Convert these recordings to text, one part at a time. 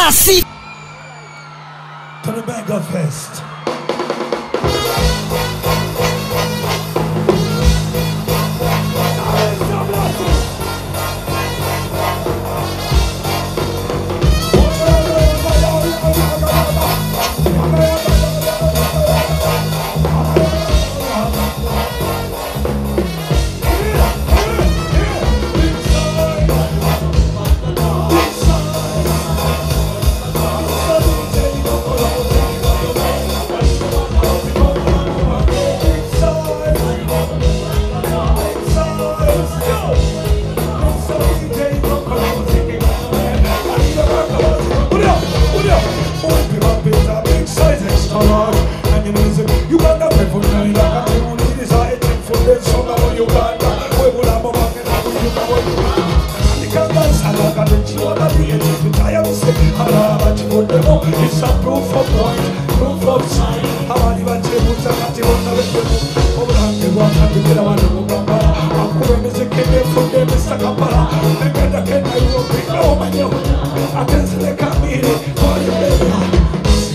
Kasi. To the Mega Fest. Uganda people know you like a tune. It is a eating food. Then some of Uganda. We will have a man and we will have a man. The Ugandans are like a rich one. The eating food. I am saying, Allah, but you would know. It's a proof of point, proof of sign. How many want you to have to know? Over the one and the other one who come back. I'm going to say, "Can you put them in Sakapara?" The better can I will be no man. I can say they can't be for you, baby.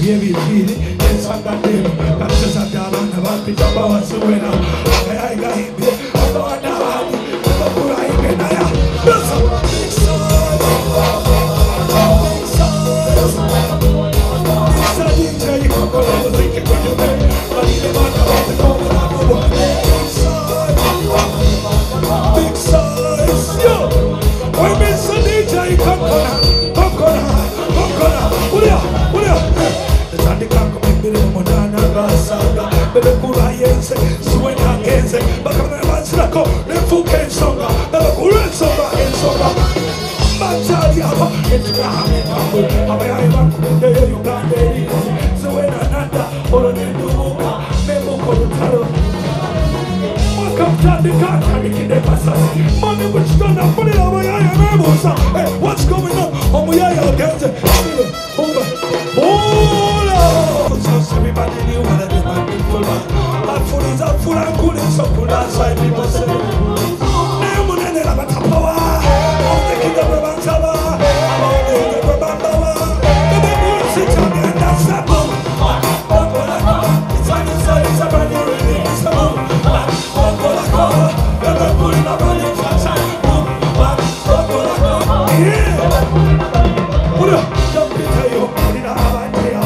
Baby, feel it. It's a good day. That's just a damn and a bad pitch of our suena. I got him here. I'm not a bad. I'm not a bad. That's a big size. Big size. It's a DJ. You can't go to the thinking when you're there. But he never knows the call when I'm over. Big size. Big size. Yo. When Mr. DJ, you can't go now. Come go now. Come go now. Kulya. Kulya. The can't come in the Modana Rasanga, but the Kurayense, Suenagense, Bakamanansako, the Fuken Songa, the Kuren Songa, and Songa. Machadiaba, it's Rahaman, Abayama, the Uganda, Suenanda, or the Nuka, Memo Kolutaro. Welcome to the car, carrying the Passas. Money which done up for the Abayama. Hey, what's going on? Omuyaya against it. Everybody knew what I did, my people. And food is up, full and cool, and so cool. That's why people say, I'm going to have a power. I'm taking the Rabantaba. I'm taking the Rabantaba. The people sit on me, and that's a boom. It's on the side, it's a brand new release. It's a boom. The people in the running fast. Boom. Yeah. Put up. Don't be tell you. In a idea.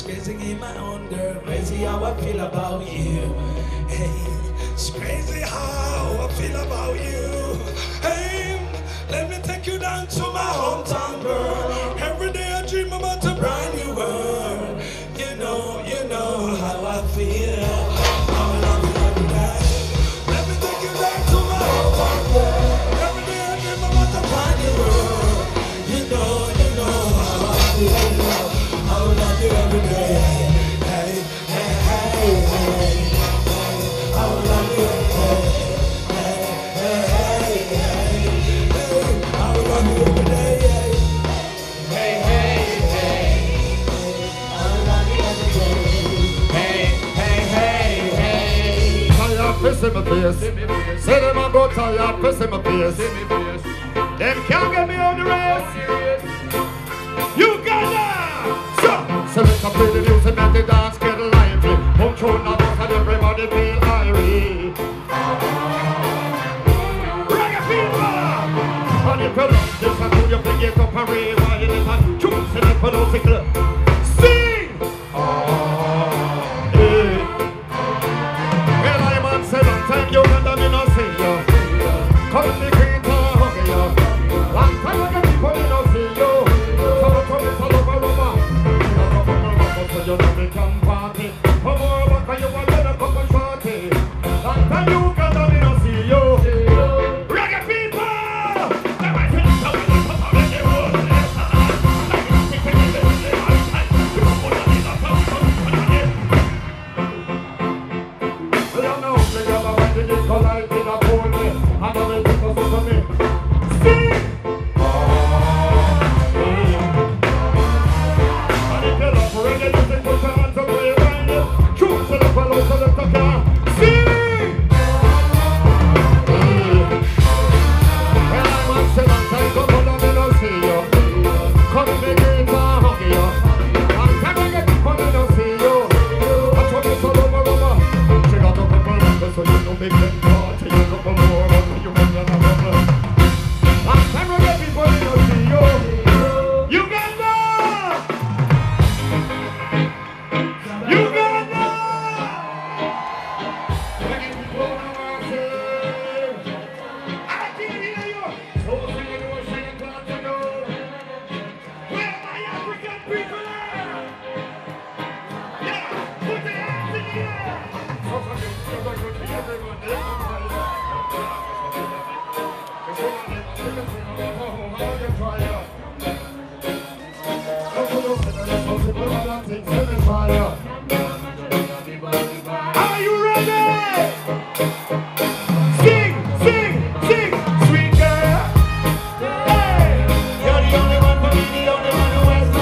Crazy in my own girl, crazy how I feel about you. Hey, it's crazy how I feel about you. Hey, let me take you down to my hometown, girl. Every day I dream about a brand new world. You know how I feel. I love you every day. Let me take you down to my hometown, girl. Every day I dream about a brand new world. You know how I feel. I will love you every day. Hey, hey, hey, hey, hey. I will love you every day. Hey, hey, hey, hey. I will love you every day. Hey, hey, hey. I will love you every day. Hey, hey, hey, hey. Tell ya piss in my face. Say them a go tell ya piss in my face. Them can't get me on the race. Uganda! So let's play the music and the dance get lively. Come through now and everybody feel irie. Reggae fever! And if you love this and do you in a cool me. And the way people say to me, sing! And if you love reggae music, put your hands up where you find it. True to the fellow, to the tucker. Sing! When I'm on 7 times, come on and I'll see you. Come in the gates, I'll hug you. And time I get people, I don't see you. I told you so over. She got a couple numbers, so you know make them party. You got a more of you when you're not over. And time I get people, I don't see you. Uganda! Uganda! Reggae people, I say. I can hear you. So sing it, we're singing, glad to know. Where my African people are? Yeah, put your hands in the air. So you're going to see everyone there. Are you ready? Sing, sing, sing, sweet girl. Hey, you're the only one for me, the only one who has my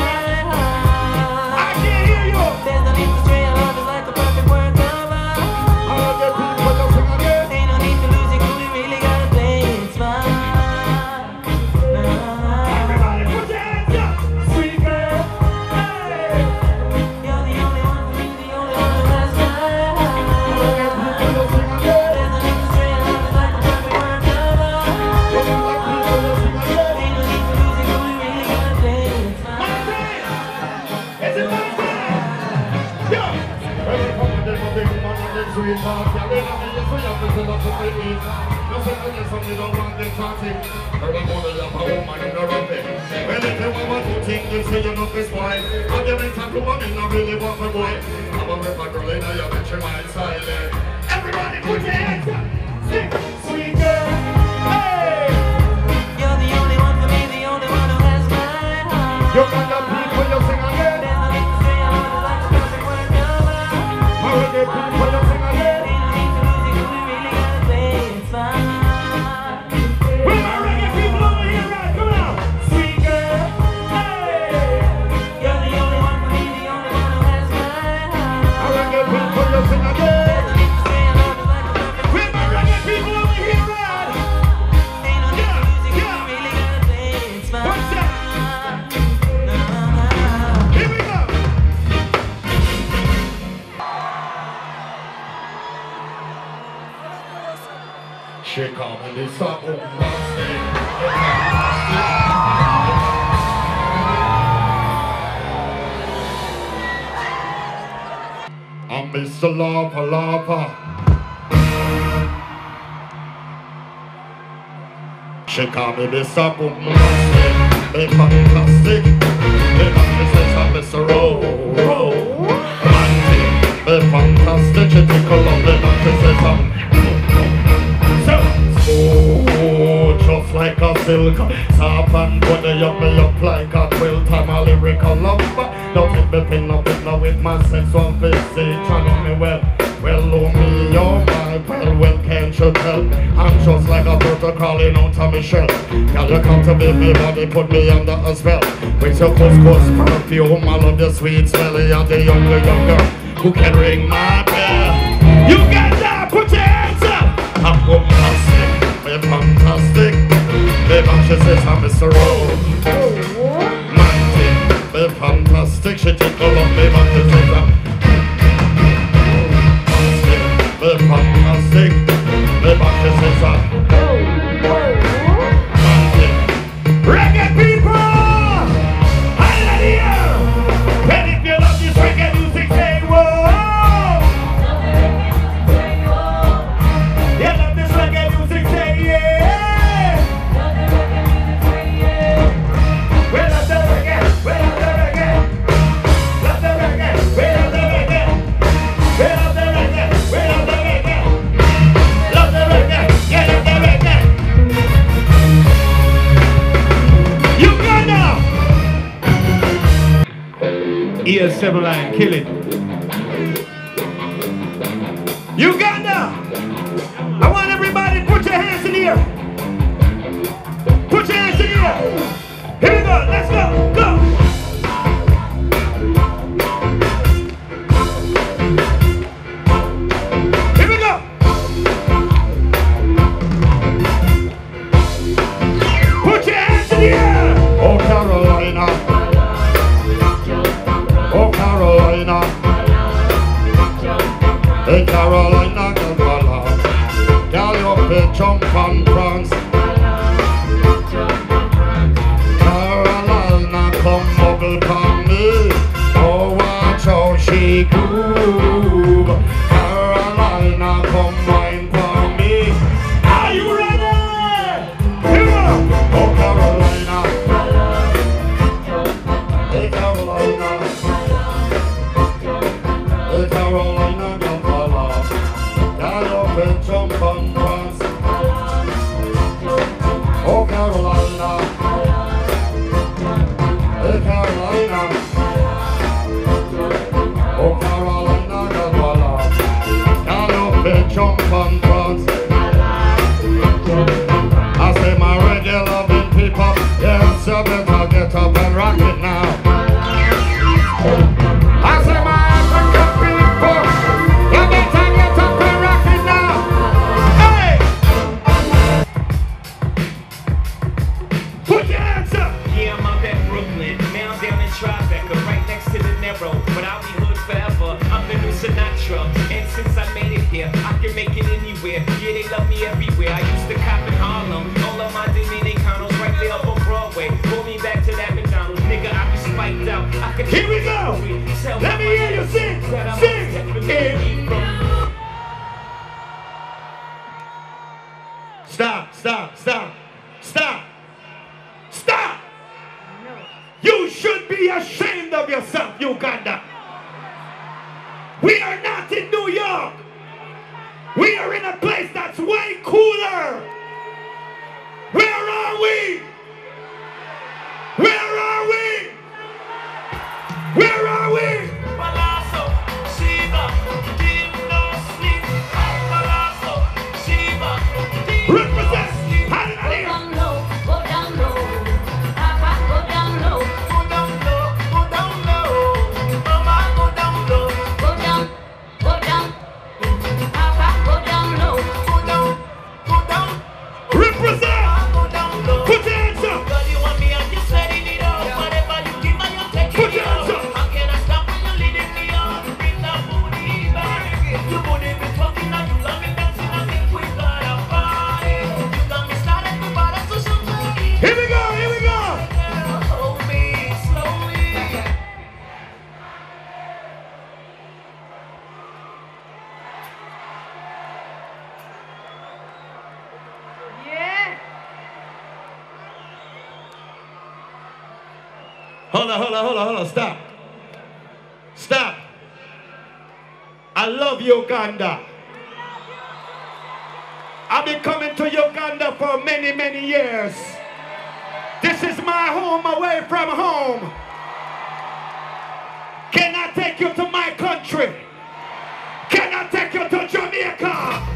heart. I can hear you. There's no need to stray, our love is like a perfect work of art. I get people to sing again. Ain't no need to lose it, 'cause we really gotta play it smart. Everybody put your hands up, sweet girl. Hey, You're the only one for me, the only one who has my heart. I get people to sing again. There's no need to stray, our love is like a perfect work of art. I get people to sing again. Ain't no need to lose it, 'cause we really gotta play it My smart. friend, is it my friend? Yo! Well, you come to them, big man, and them sweet talk. Yeah, they love me, yes, we have to tell us what they eat. No second, yes, some they don't want them talking. Girl, I'm gonna love a woman in a rubbing. Well, if you want to think, you say you're not this boy. I'll give it time to one, and I really want my boy. I'm a rip a girl in a young, bitch, your mind silent. Everybody put your hands up. Sing, sweet girl. Hey! You're the only one for me, the only one who has my heart. You got the people, you sing again. There's no need to stray, our love is like a perfect work of art. I will get people, you sing again. Ain't no need to lose it, 'cause we really gotta play it smart. Where my reggae people over here, right? Come on. Sweet girl. Hey! You're the only one for me, the only one who has my I will heart. get people, you sing again. There's no need to stray, our love is like a perfect Where my reggae people over here, right? Ain't no need to lose it, 'cause we really gotta play it smart. What's that? Here we go. She called me this up on I'm Mr. Lapa Lapa. She called me Mr. Bombastic, me fantastic. Me says I'm Mr. Romantic, me fantastic. She tickle on me, she says I'm so smooth, just like a silk. Soft and body up me up like a quilt. I'm a lyrical lover. Don't take me pin up it now with my sense of physique. Try know me well. Well, oh me, oh my, well, can't you tell? I'm just like a turtle crawling out of my shell. Girl, you come to me, my body put me under a spell. With your couscous perfume, I love your sweet smell. You're the younger girl who can ring my bell. You got that, put your hands up. I'm bombastic, I'm fantastic. Baby, she says I'm Mr. Romantic, I'm fantastic. She tickle up me, but she says I'm fantastic. Baby, she says I'm romantic. Reggae people, hallelujah. And if you love this reggae music, say whoa. You love this reggae music, say yeah. We love the reggae, we love the reggae. Love the reggae, we love the reggae. We love the reggae, we love the reggae. Love the reggae, yeah, love the reggae. Uganda! ES7 line, kill it. Uganda! I want everybody to jump and prance. Carolina come bubble for me. Oh, watch how she groove. Carolina come wine for me. Are you ready? Here we go. Oh, Carolina. Hey, Carolina. Hey, Carolina, come follow. Gallop jump and prance. Oh, Carolina. Hey, Carolina. Oh, Carolina, Gallop. Gallop jump and prance. I say my regular big people, yes, you better get up and rock it now. I say my African people, you better get up and rock it now. Hey! Put your hands up! Yeah, I'm up at Brooklyn, now I'm down in Tribeca, right next to the Narrow, but I'll be hood forever. I'm the new Sinatra, and since I made it here, I can make it anywhere. Yeah, they love me everywhere. I used to cop in Harlem, all of my Dominicanos right there up on Broadway. Pull me back to that McDonald's, nigga, I be spiked out. I could Here we go! Let me hear you sing! Sing! Stop, stop, stop, stop, stop! You should be ashamed of yourself, Uganda. We are not in New York. We are in a place that's way cooler. Where are we? Where are we? Where are we? Palazzo, Shiva, Dim no sleep. Palazzo, Shiva, Dim Represent. How did I hear? go down low. Papa, go down low. Go down low, go down low. Mama, go down low. Go down. Papa, go down low. Go down. Represent. Go down low. Put your hands up. Girl, you want me, I'm just letting it up. Whatever you give, I am taking Put it your hands up. up. How can I stop when you're leading me on? Bring that booty back. You booty be talking and you got me dancing. I think we got a party. You got me started to bother to somebody. Here we go, here we go. Hold me slowly. Hold on, stop. Stop. I love Uganda. I've been coming to Uganda for many, many years. This is my home away from home. Can I take you to my country? Can I take you to Jamaica?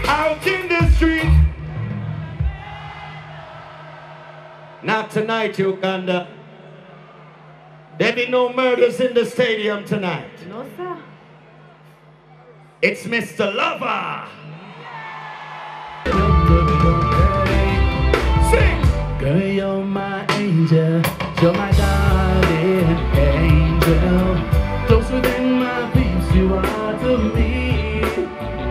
Out in the street. Not tonight, Uganda. There be no murders in the stadium tonight. No, sir. It's Mr. Lover. Sing. Girl, you're my angel, you're my darling angel. Closer than my peeps, you are to me,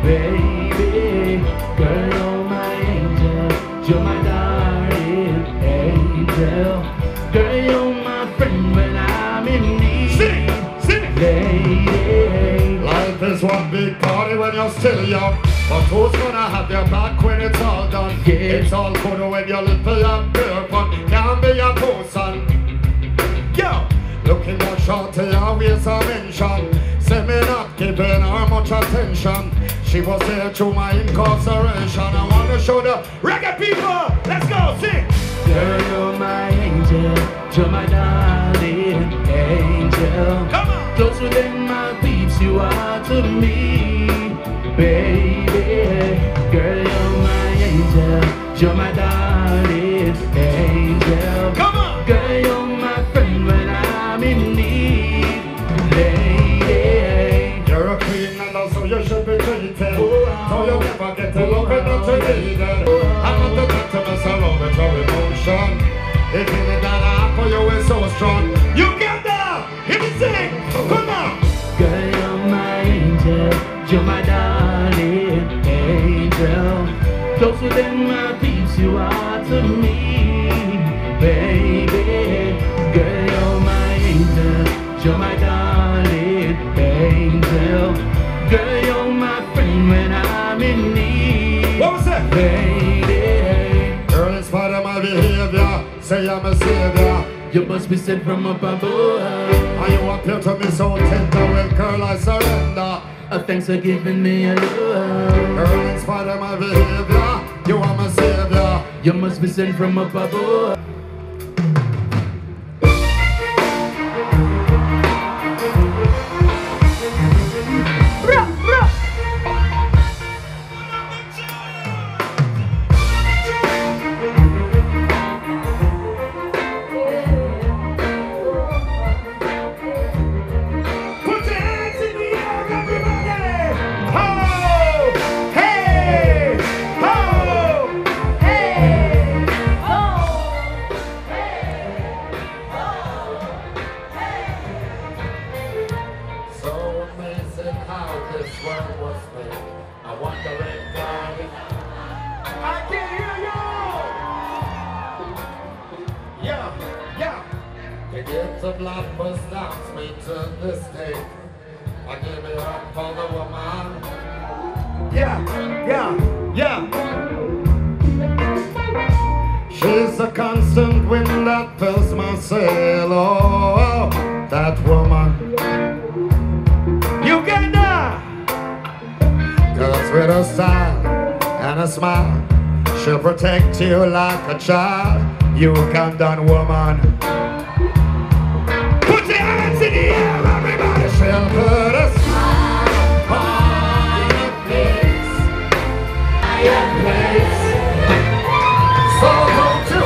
baby. Girl, you're my angel, you're my darling angel. Girl, you're my friend when I'm in need. Sing. Sing. Lady. Life is one big party when you're still young. But who's gonna have your back when it's all done? Yeah. It's all good when you're little and pure fun. Can't be a person. Yo, looking at shorty, always a mention. Say me not giving her much attention. She was there through my incarceration. I wanna show the reggae people. Let's go, sing. Girl, you're my angel, you're my darling angel. Come on. Closer than my peeps, you are to me, baby. Girl, you're my angel, you're my darling angel. Come on. Girl, you're my friend when I'm in need, lady. You're a queen and a you should be treated. So you never get to love it until you need it. I'm not the doctor, mess around with your emotion. If you need that apple, you are so strong. You get down, hit me sing, come on. Girl, you're my angel, you're my darling angel. Closer than my peeps, you are to me, baby. Girl, you're my angel, you're my darling angel. Girl, you're my friend when I'm in need. What was that? Baby, Girl, in spite of my behavior, say I'm a savior. you must be sent from above. And you appear to me so tender, well, girl, I surrender. Thanks for giving me a love. Girl, in spite of my behavior, you are my savior. You must be sent from above. The blood was dance me to this day. I give it up for the woman. Yeah. She's a constant wind that fills my sail. Oh, that woman. Uganda! Cause with a style and a smile, she'll protect you like a child. Ugandan woman. Put your hands in the air, everybody. She'll put a smile on your face. Your place. So don't you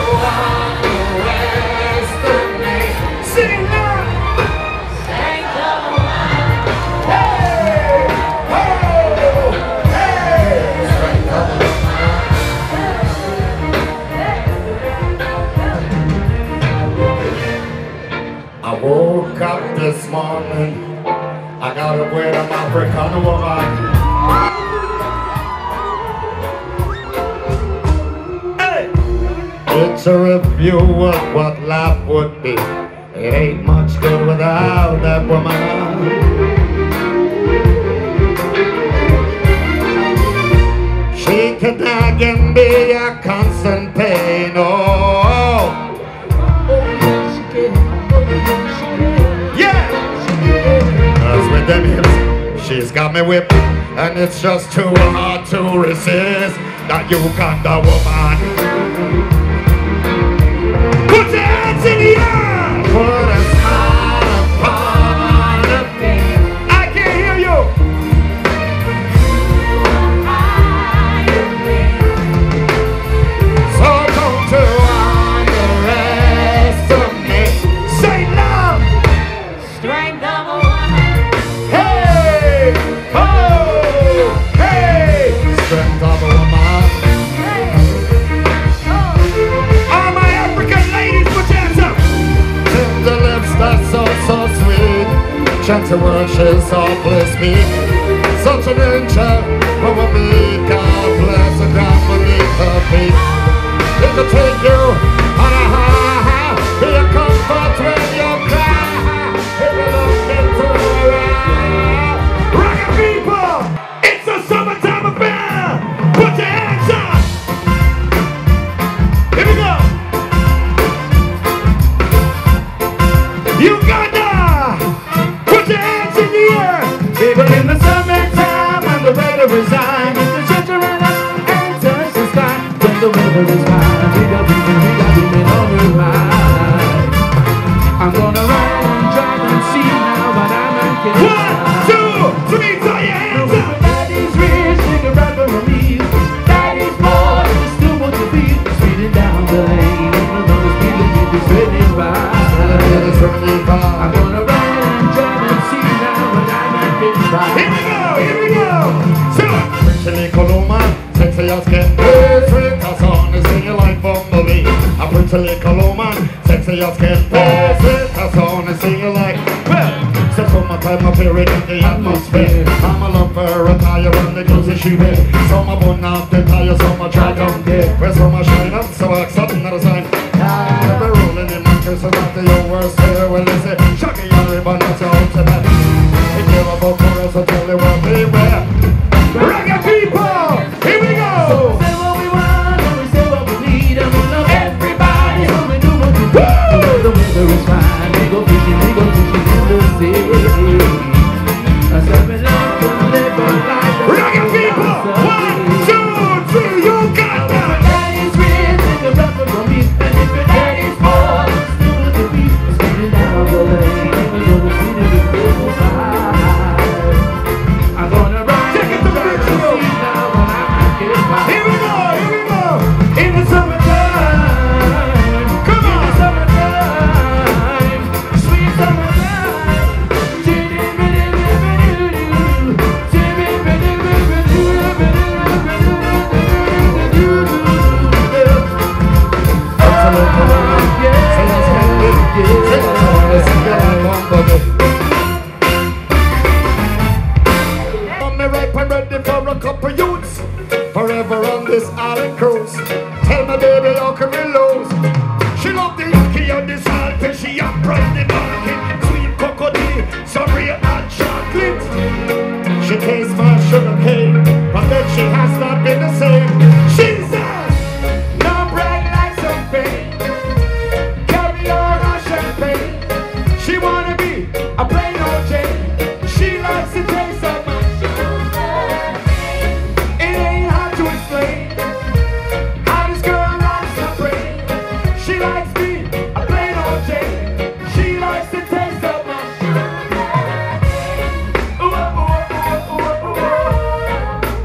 underestimate. Sing now. Strength of a woman. Hey, oh, hey. Strength of a woman. I woke up this morning, I got up with an African woman. Hey! It's a review of what life would be. It ain't much good without that woman. She can nag and be a constant pain, oh. With them hips, she's got me whipped, and it's just too hard to resist. That Uganda woman. Put your hands in the air. Put a smile upon her face. I can't hear you. So don't you underestimate. Say love. Strength of a strength of a woman. All my African ladies, put your hands up. Tender lips, that's so sweet. Gentle words, she's so speak. Such an angel from a meek. God bless her down beneath her feet. It could take you on a high, be a comfort when you cry. If you look into her eyes, rocket people, it's a summertime affair. Put your hands up. Here we go. Uganda, put your hands in the air. People in the summertime when the weather is high, get the shelter and up and touch the sky. When the weather is fine, we got beaming on the ride. I'm gonna ride and drive and see now, but I'm not kidding. 1, 2, 3, throw your hands up. Daddy's rich, nigga rapper for me. Daddy's boy, just do what you feel. Speeding down the lane, even though the speed limit is 25. I'm gonna ride and drive and see now, but I'm not getting by. here we go. So, pretty little woman, sexy as can be, sweet as honey, singing like bumblebee. A pretty little woman, sexy as can be, sweet as honey, singing like, well, so summertime appearing in the atmosphere. I'm a lover, a tire on the clothes she wear. Some a bun off the tire, some a drag on there. Where some a shine up, so I accept another sign. I'll be rolling in my case, so that the worst here. Well, they say, Shaggy, you're ribbon, that's your own to that. If you're about for us, I'll tell you what we wear. Reggae people, here we go. So we say what we want, and we say what we need, and we love everybody, so we do what we do. The weather is fine, we go fishing in the sea. I said we love to live our life. Reggae people, 1, 2, 3, you got that. If your daddy's rich, take a rubber from me, and if your daddy's poor, still with the beat, spinning down the lane, even though the city is beautiful. I'm gonna ride Take it to the bridge, yo. now when I get by. Here we go, here we go. In the summertime, Come in the on. summertime, sweet summertime. I'm ripe and ready for a couple youths, forever on this island cruise. Tell my baby how can we lose? She love the Yankee on this island, she upright the market. Sweet cocoa, some real hot chocolate. She tastes my sugar cane, but then she has not been the same. She says, no bright like champagne, carry on or champagne. She wanna be a plain old Jane. She likes the taste of my sugar. It ain't hard to explain how this girl likes to brain. She likes me, a plain old Jane. She likes the taste of my sugar. Ooh, ooh, ooh, ooh, ooh, ooh.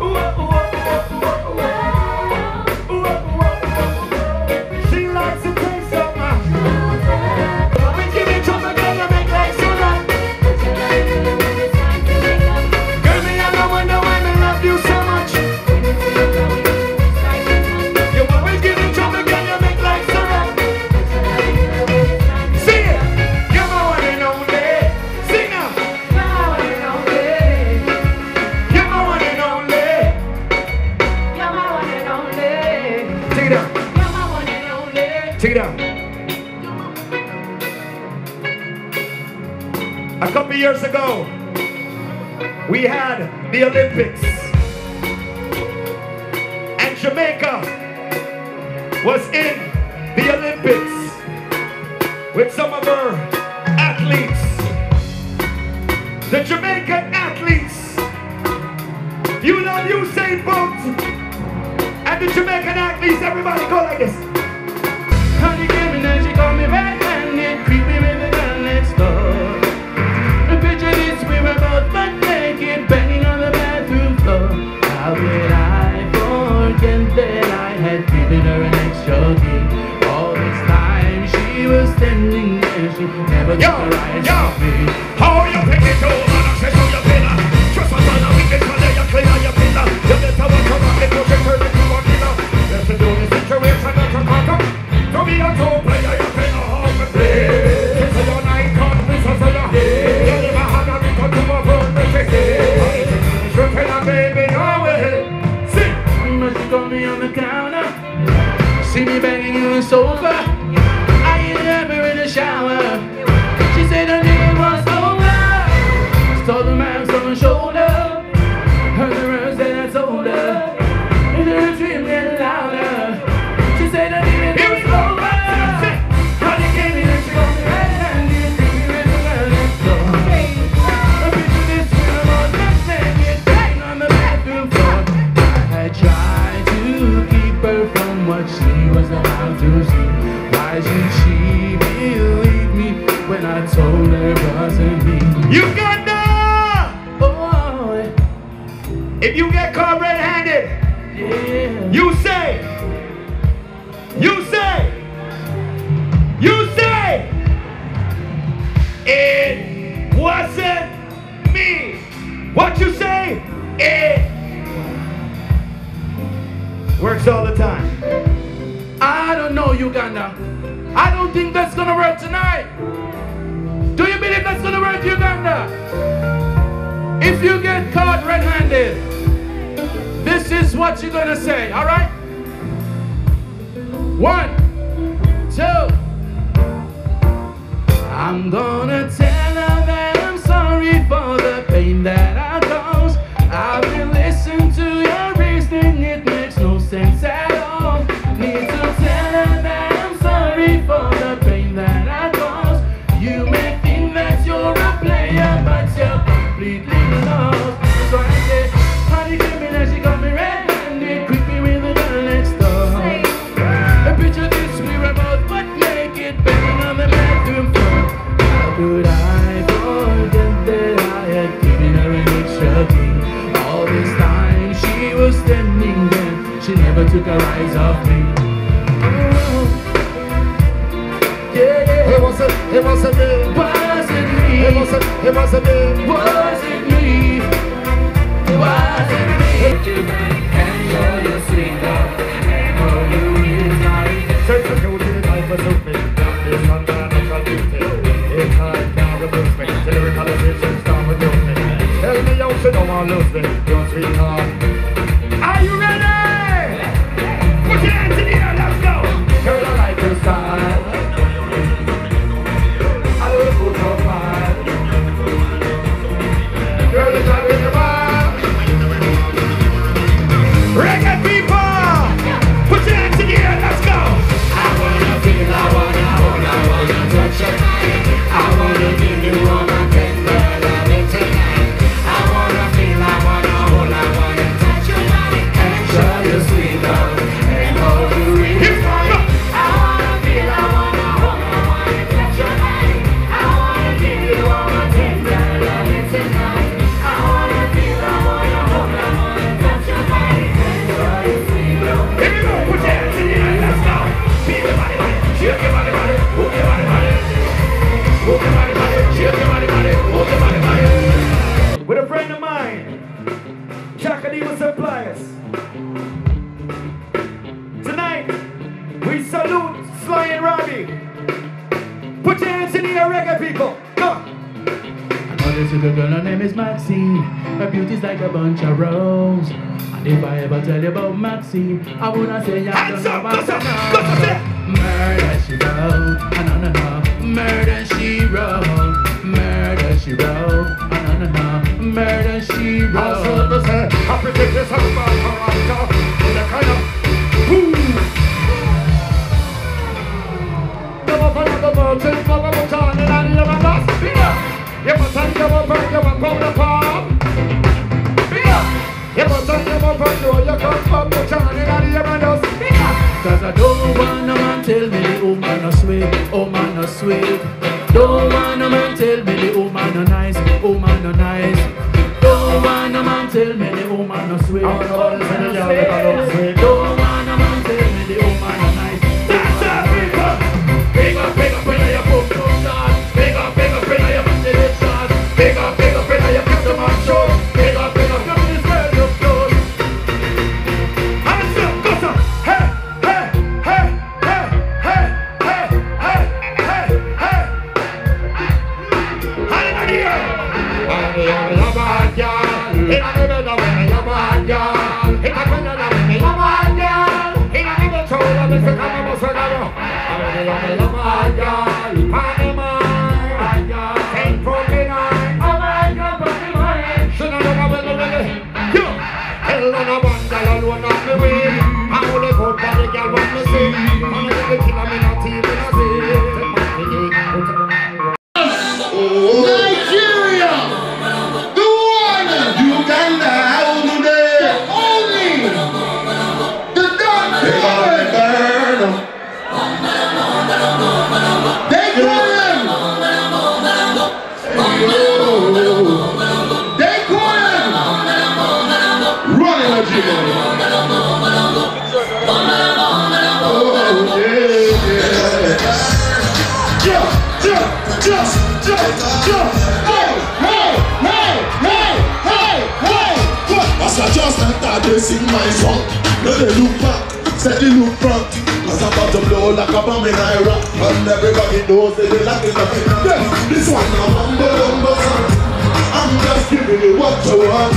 Ooh, ooh, ooh, ooh, ooh. Ooh, ooh, ooh. She likes the taste of my sugar. Come and give me trouble, girl, you make like sugar. Girl, me I don't wonder why me love you so much. You always give me trouble, girl, you make like sugar. Sing it, you're my one and only. Sing now, you're my one and only. You're my one and only. You're my one and only. Take it down, You're my one and only. take it down. A couple years ago, we had the Olympics, and Jamaica was in the Olympics with some of her athletes. The Jamaican athletes, you love Usain Bolt, and the Jamaican athletes, everybody go like this. Honey came in and she called me red-handed, creeping with the girl next door. Picture this, we were both butt naked, banging on the bathroom floor. How did I forget that I had given her an extra key? All this time she was standing there, she never Yo, took her eyes yo, off me. how you pick it over and say to your pillar? Trust us on a wicked color, you clean on your pillar. You get a one come up, it goes and turn into a killer. Let's do the situation that you conquer. To be a two-player, you play a half and play. It's a your night card, this is a your head. You never had a record to a world that you hate. You can a baby your way. Sing! But she got me on the counter, see me banging in the sofa. I hit her in the shower. She said her name was over. Stole the mask on her shoulder. Heard the words that I told her. And her dream getting louder. She said her name was over. Honey came in and she got me red-handed, creeping with the girl next door. I picture this when I'm all dressed naked, banging on the bathroom floor. I had tried to keep her from what she was about to see. Why should she believe me when I told her it wasn't me? Uganda! Oh, If you get caught red-handed, yeah. you say, it wasn't me. What you say? Works all the time. I don't know, Uganda. I don't think that's gonna work tonight. Do you believe that's gonna work, Uganda? If you get caught red-handed, this is what you're gonna say, all right? 1, 2. I'm gonna tell her that I'm sorry for the pain that I caused. I will listen to your reasoning, it makes no sense at all. Need to tell her that I'm sorry for the pain that I caused. You may think that you're a player, but you're completely lost. So I said, honey, give me that, she got me red-handed, creepy with the girl next door. A picture this, we were both butt naked, banging on the bathroom floor. How could I forget that I had given her an extra key? All this time she was standing there, she never took her eyes off me. Oh, yeah. It wasn't me. Wasn't me. It wasn't me. Wasn't me. Wasn't me. Enjoy your sweet love. For you is life. Search for beauty, the life was open. This one man, natural beauty. It's hard, can't remove me. Till the realization start with you. Tell me you should know I'll lose me. Your sweetheart. Are you ready? Put your hands in the air, let's go. Girl, I like your style. I will put your fire. Girl, you're driving the bar. Reggae people, put your hands in the air, let's go. I wanna feel, I wanna touch your body. I wanna give you all my tender loving tonight. I wanna feel, I wanna hold, I wanna touch your body. Enjoy your sweet love and hold you in your body. I wanna feel, I wanna hold, I wanna touch your body. I wanna give you all my tender loving tonight. I wanna feel, I wanna hold, I wanna touch your body. Enjoy your sweet love. Here we go, put your hands in the air, let's go. Feel your body, shake your body, move your body, move your body, shake your body, move your body. With a friend of mine, Shaggy was suppliers. Tonight, we salute Sly and Robbie. Put your hands in the air, reggae people. Go. I know this little girl, her name is Maxine. Her beauty's like a bunch of roses. And if I ever tell you about Maxine, I wanna say I Hands don't know up, what go, I go, know. go. Murder she wrote, no. Murder she wrote, murder she wrote, no. Murder she Also, wrote. to say, I predict this about Toronto. In the kind of boom. Come up another mountain, come up a town, and I need a lost beer. You must have come up and you must come the palm. Beer. You must have come up and you come from the town, and I need a lost beer. Cause I don't want no man tell me the woman no sweet, oh man no sweet. Don't want no man tell me the woman no nice, oh man no nice. Don't want no man tell me the woman no sweet, oh man no sweet. Don't want no man tell me the woman no nice. That's our people. Big up in your boom boom shot. Big up in your ventilator shot. Big up in your picture man show. Big up in this world of gold. Hands up, go so. Hey, hey, hey, hey, hey, hey, hey, hey, hey. Hand in the air. You're bad, girl. In a middle of it, you're bad, girl. In a middle of it, you're bad, girl. In a middle of it, you're bad, girl. You're bad, girl. Party man. Ain't for me night. Oh my God, party man. Should I know how well yo. Hell on a one girl alone on the way. I only go for the girl when me see. I'm a little killer, me not even a see. Nigeria, the one, Uganda, how do they? The only, the dark burn. They call him. They call him. Running with you. Jump. Hey, hey, hey, hey, hey, hey. start to sing my song. Now they look back, steady look front. Cause I'm about to blow like a bomb in Iraq. And everybody knows that they like it. Yeah, this one now, Mambo song. I'm just giving you what you want.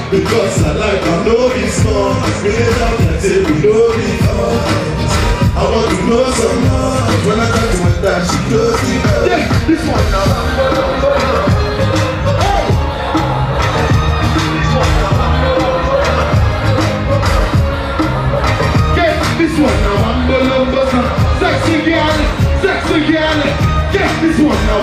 Because I like I know this song. We live out and say we know this song. I want to know some more. When I got to my dad, she goes to her. Yeah, this one now. Get this one now. Mambo sexy girl, sexy girl. Get this one now.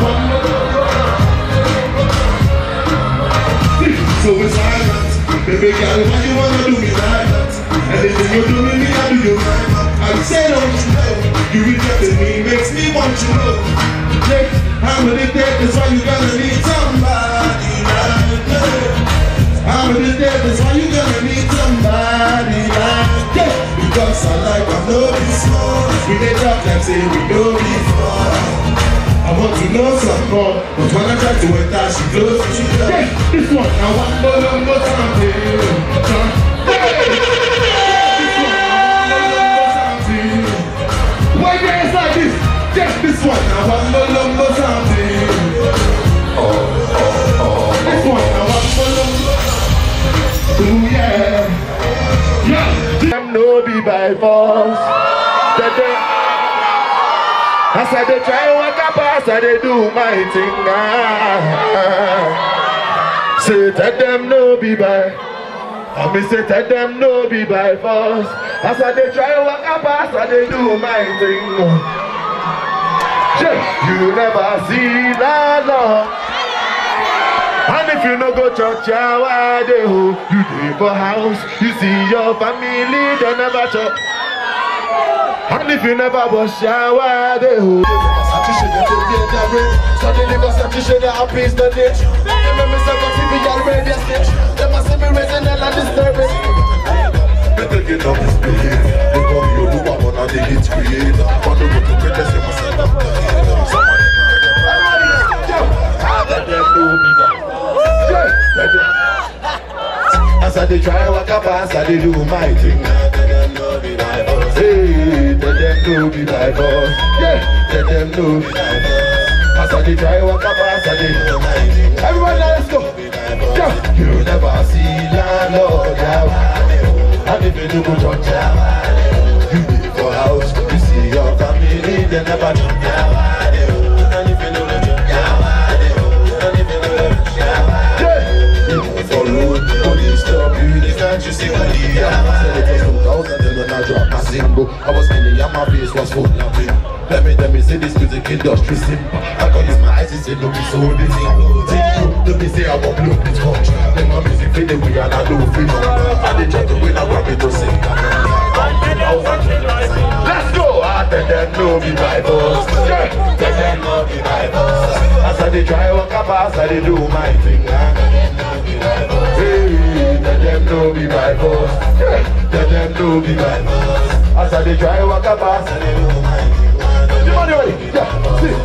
So it's like that. Baby girl, why you wanna do me like that? Anything you do me, I do you right. I say don't you know, you rejected me, makes me want you know. Yeah, I'm addicted, that's why you gonna need somebody like me. I'm addicted, that's why you gonna need somebody like me. Because I like I know this song. We dey talk like say we know before. I want to know some more, but when I try to enter, she close to you. Yeah, this one, I want more something. Why dance like this? Just this one, I want more something. This one, I want more. Ooh yeah. Yeah. Them no be by force. I said they try to walk up, I said they do my thing now. Say tell them no be by. I me say tell them no be by force. I said they try to walk up, I said they do my thing. You never see that long. And if you no go church, why they hold you dey for house? You see your family, they never church. And if you never wash shower, they hold you. So they live a satisfaction that appease the ditch. They make me say, what's if you're ready to stitch? They must see me raising hell and disturbing. Better get up this behavior. They come here, do what one of the hits create. Want to go to bed, they say, what's up? Let them do me now. As I try walk up, as I do my thing. Hey, let them know be my boss. Yeah, let them know be my boss. As I try walk up, as I do my thing. Everybody, let's go. Yeah, you never see landlord. And if you do go church, you live for house. You see your family, they never jump. And if you do go church, and if you do go church, yeah, follow police stop you. Can't you see what they are? Said it was 2000 when I dropped my single. I was skinny and my face was full of pain. Let me say this music industry simple. I can use my eyes and say no be so busy. Let me say I won't blow this country. Then my music fade away and I do feel and they try to win, I grab it to sing. Let's go! I tell them no be my boss. Yeah, tell them no be my boss. As I try walk up, as I do my thing. Hey, tell them no be my boss. Yeah, tell them no be my boss. As I try walk up, as I do my thing. You money ready? Yeah, see.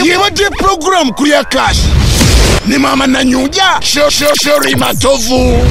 Yewaje program Kulya Kaasi. Ni mama na nyuja. Shori matovu.